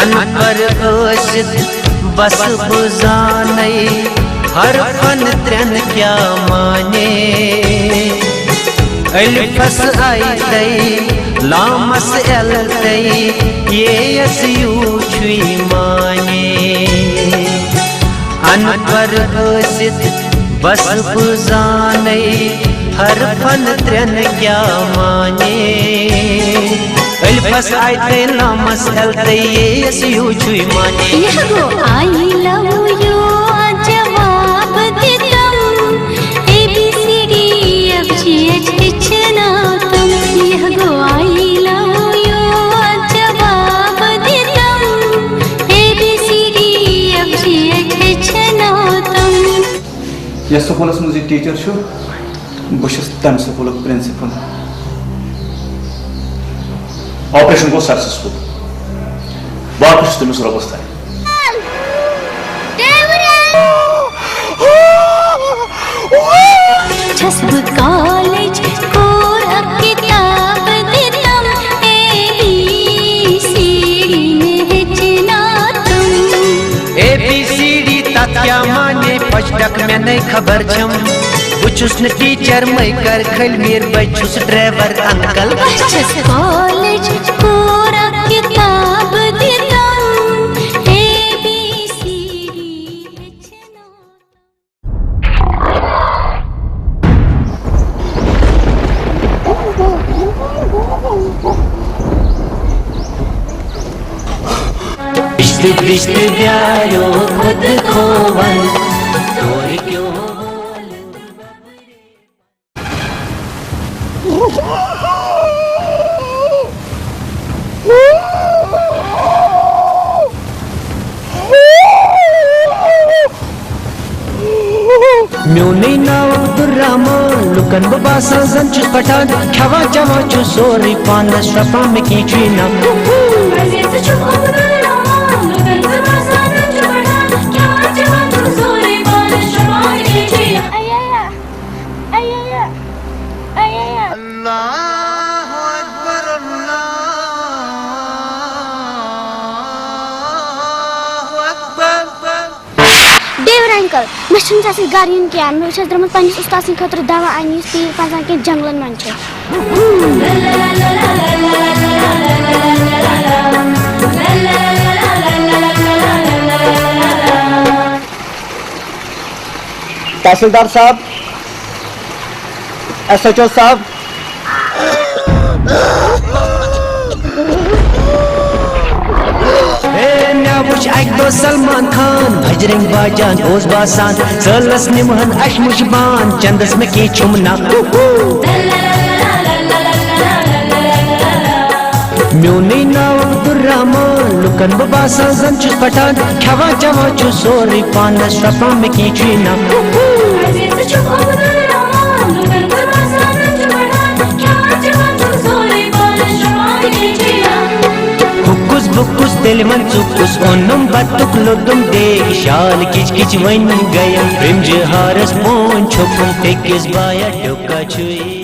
अनपर बस बुजानै हर fun train क्या माने अलिफस आई लामस एल ये यू छुई माने अनपर बस बुजानै हर फन त्रेन क्या माने अलिफस आई लामस एल ये यू छुई माने आई लव यू जवाब देतम ABCD FGH ना तुम यह गो आई लव यू जवाब देतम ABCD FGH ना तुम यह स्कूलस मज टीचर छु बहुस तम स्कूल प्रिंसिपल ऑपरेशन गो सक्सेसफुल वापस तुम रबस तान कॉलेज कोर किताब देतम ABCD तत क्या माने पचटक में नहीं खबर छम बुचुस न टीचर मैं कर खल मेर बचुस ड्राइवर अंकल कॉलेज कोर किताब देतम ABCD रिश्ते रिश्ते प्यारो खुद खोवन तोड़ क्यों म्यूनी नाव अब्दुर्रहमान लुकन बबासा जंच पठान खवा जवा चु सोरी पान शपा में की चीना अंकल मैं गाड़ियन क्या मैं द्रम पन्निस उस्ताद सद खतर दवा अन तीर फसान के जंगलन मन तहसीलदार साहब SHO साहब वुच अक दो सलमान खान भजरंग बाजान ओस बासान सलस निमहन अशमुश बान चंदस में की चुमना म्यूनी नाव अब्दुर्रहमान लुकन बबासा जंच पठान खवा जवा चु सोरी पान शपा में की चीना बुकुस दिल मन चुकुस ओनुम बतुक लुदुम दे शाल किच किच वन गयम प्रेम जहारस पोन छुपुम टेकिस बाया डुका छुई।